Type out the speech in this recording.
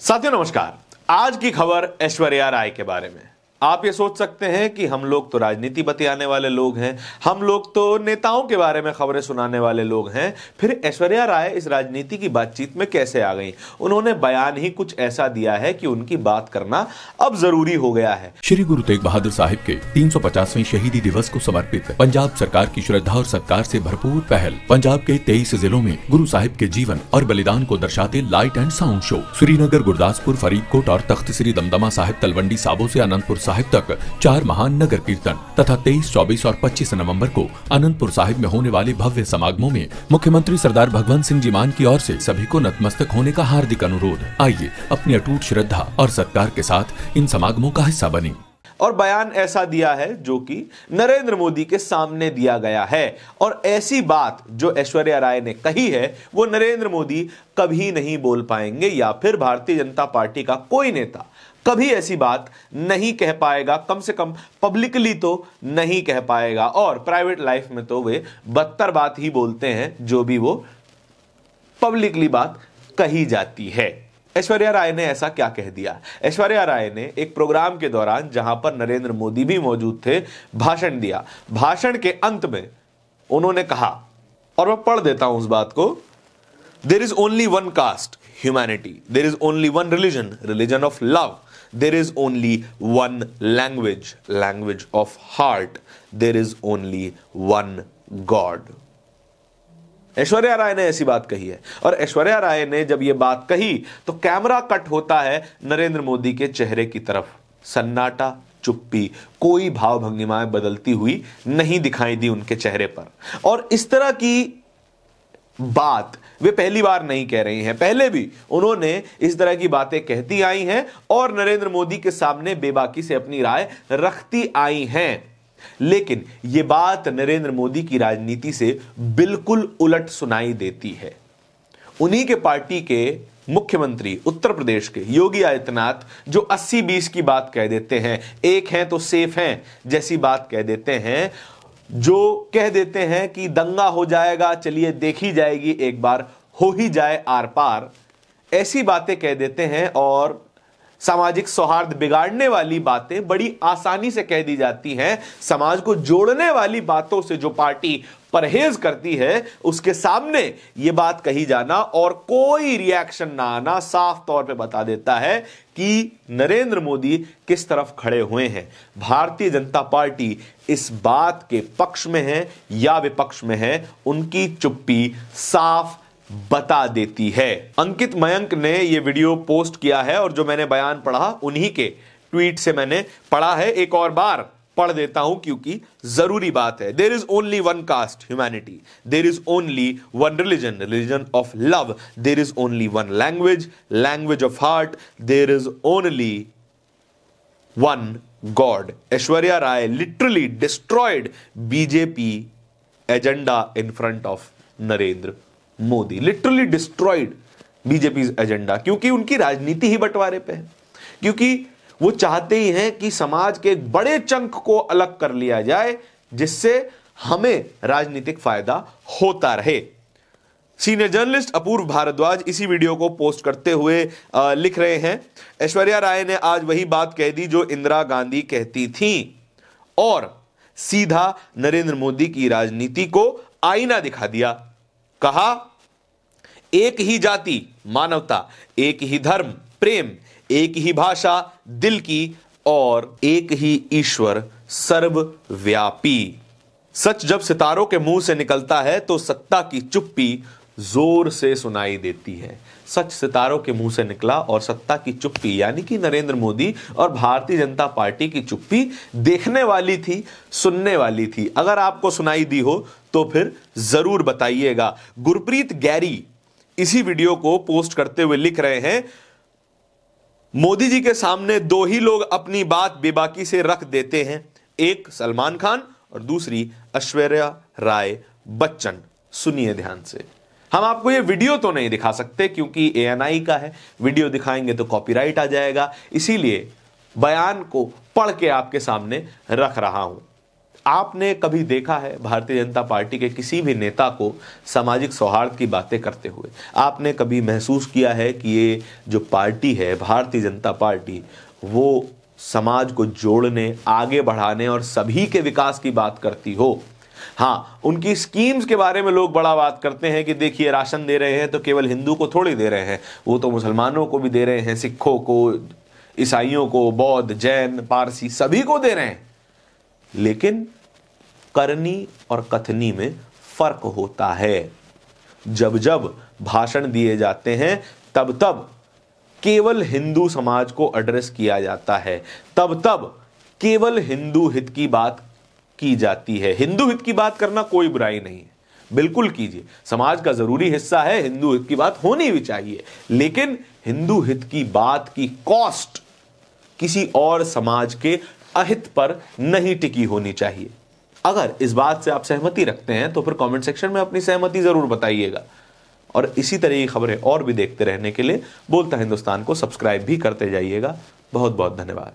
साथियों नमस्कार। आज की खबर ऐश्वर्या राय के बारे में। आप ये सोच सकते हैं कि हम लोग तो राजनीति बतियाने वाले लोग हैं, हम लोग तो नेताओं के बारे में खबरें सुनाने वाले लोग हैं, फिर ऐश्वर्या राय इस राजनीति की बातचीत में कैसे आ गई। उन्होंने बयान ही कुछ ऐसा दिया है कि उनकी बात करना अब जरूरी हो गया है। श्री गुरु तेग बहादुर साहिब के 350वें शहीदी दिवस को समर्पित पंजाब सरकार की श्रद्धा और सत्कार से भरपूर पहल पंजाब के 23 जिलों में गुरु साहिब के जीवन और बलिदान को दर्शाते light and sound show Srinagar, Gurdaspur, Faridkot और तख्त श्री दमदमा साहिब, तलवंडी साबो से अनंतपुर साहिब तक 4 महान नगर कीर्तन तथा 23, 24 और 25 नवंबर को अनंतपुर साहिब में होने वाले भव्य समागमों में मुख्यमंत्री सरदार भगवंत सिंह जी मान की ओर से सभी को नतमस्तक होने का हार्दिक अनुरोध। आइए अपनी अटूट श्रद्धा और सत्कार के साथ इन समागमों का हिस्सा बने। और बयान ऐसा दिया है जो कि नरेंद्र मोदी के सामने दिया गया है, और ऐसी बात जो ऐश्वर्या राय ने कही है वो नरेंद्र मोदी कभी नहीं बोल पाएंगे, या फिर भारतीय जनता पार्टी का कोई नेता कभी ऐसी बात नहीं कह पाएगा, कम से कम पब्लिकली तो नहीं कह पाएगा। और प्राइवेट लाइफ में तो वे बदतर बात ही बोलते हैं जो भी वो पब्लिकली बात कही जाती है। ऐश्वर्या राय ने ऐसा क्या कह दिया? ऐश्वर्या राय ने एक प्रोग्राम के दौरान, जहां पर नरेंद्र मोदी भी मौजूद थे, भाषण दिया। भाषण के अंत में उन्होंने कहा, और मैं पढ़ देता हूं उस बात को, there is only one caste, humanity, there is only one religion, religion of love, there is only one language, language of heart, there is only one God। Aishwarya Rai ने ऐसी बात कही है, और ऐश्वर्या राय ने जब यह बात कही तो कैमरा कट होता है नरेंद्र मोदी के चेहरे की तरफ। सन्नाटा, चुप्पी, कोई भाव भंगिमाएं बदलती हुई नहीं दिखाई दी उनके चेहरे पर। और इस तरह की बात वे पहली बार नहीं कह रही हैं, पहले भी उन्होंने इस तरह की बातें कहती आई हैं और नरेंद्र मोदी के सामने बेबाकी से अपनी राय रखती आई हैं। लेकिन यह बात नरेंद्र मोदी की राजनीति से बिल्कुल उलट सुनाई देती है। उन्हीं के पार्टी के मुख्यमंत्री उत्तर प्रदेश के योगी आदित्यनाथ जो 80-20 की बात कह देते हैं, एक हैं तो सेफ हैं जैसी बात कह देते हैं, जो कह देते हैं कि दंगा हो जाएगा, चलिए देखी जाएगी, एक बार हो ही जाए आर पार, ऐसी बातें कह देते हैं। और सामाजिक सौहार्द बिगाड़ने वाली बातें बड़ी आसानी से कह दी जाती हैं। समाज को जोड़ने वाली बातों से जो पार्टी परहेज करती है, उसके सामने यह बात कही जाना और कोई रिएक्शन ना आना साफ तौर पे बता देता है कि नरेंद्र मोदी किस तरफ खड़े हुए हैं। भारतीय जनता पार्टी इस बात के पक्ष में है या विपक्ष में है, उनकी चुप्पी साफ बता देती है। अंकित मयंक ने यह वीडियो पोस्ट किया है, और जो मैंने बयान पढ़ा उन्हीं के ट्वीट से मैंने पढ़ा है। एक और बार पढ़ देता हूं क्योंकि जरूरी बात है। There is only one caste, humanity, there is only one religion, religion of love, there is only one language, language of heart, there is only one god. Aishwarya Rai literally destroyed BJP agenda in front of Narendra Modi, literally destroyed BJP agenda, क्योंकि उनकी राजनीति ही बंटवारे पे है, क्योंकि वो चाहते ही हैं कि समाज के एक बड़े चंक को अलग कर लिया जाए जिससे हमें राजनीतिक फायदा होता रहे। सीनियर जर्नलिस्ट अपूर्व भारद्वाज इसी वीडियो को पोस्ट करते हुए लिख रहे हैं, ऐश्वर्या राय ने आज वही बात कह दी जो इंदिरा गांधी कहती थी, और सीधा नरेंद्र मोदी की राजनीति को आईना दिखा दिया। कहा, एक ही जाति मानवता, एक ही धर्म प्रेम, एक ही भाषा दिल की, और एक ही ईश्वर सर्वव्यापी। सच जब सितारों के मुंह से निकलता है तो सत्ता की चुप्पी जोर से सुनाई देती है। सच सितारों के मुंह से निकला और सत्ता की चुप्पी यानी कि नरेंद्र मोदी और भारतीय जनता पार्टी की चुप्पी देखने वाली थी, सुनने वाली थी। अगर आपको सुनाई दी हो तो फिर जरूर बताइएगा। गुरप्रीत गैरी इसी वीडियो को पोस्ट करते हुए लिख रहे हैं, मोदी जी के सामने दो ही लोग अपनी बात बेबाकी से रख देते हैं, एक सलमान खान और दूसरी ऐश्वर्या राय बच्चन। सुनिए ध्यान से। हम आपको ये वीडियो तो नहीं दिखा सकते क्योंकि ANI का है, वीडियो दिखाएंगे तो कॉपीराइट आ जाएगा, इसीलिए बयान को पढ़ के आपके सामने रख रहा हूं। आपने कभी देखा है भारतीय जनता पार्टी के किसी भी नेता को सामाजिक सौहार्द की बातें करते हुए? आपने कभी महसूस किया है कि ये जो पार्टी है भारतीय जनता पार्टी, वो समाज को जोड़ने, आगे बढ़ाने और सभी के विकास की बात करती हो? हाँ, उनकी स्कीम्स के बारे में लोग बड़ा बात करते हैं कि देखिए राशन दे रहे हैं तो केवल हिंदू को थोड़ी दे रहे हैं, वो तो मुसलमानों को भी दे रहे हैं, सिखों को, ईसाइयों को, बौद्ध, जैन, पारसी, सभी को दे रहे हैं। लेकिन करनी और कथनी में फर्क होता है। जब जब भाषण दिए जाते हैं तब तब केवल हिंदू समाज को एड्रेस किया जाता है, तब तब केवल हिंदू हित की बात की जाती है। हिंदू हित की बात करना कोई बुराई नहीं है, बिल्कुल कीजिए, समाज का जरूरी हिस्सा है, हिंदू हित की बात होनी भी चाहिए। लेकिन हिंदू हित की बात की कॉस्ट किसी और समाज के अहित पर नहीं टिकी होनी चाहिए। अगर इस बात से आप सहमति रखते हैं तो फिर कमेंट सेक्शन में अपनी सहमति जरूर बताइएगा। और इसी तरह की खबरें और भी देखते रहने के लिए बोलता हिंदुस्तान को सब्सक्राइब भी करते जाइएगा। बहुत बहुत धन्यवाद।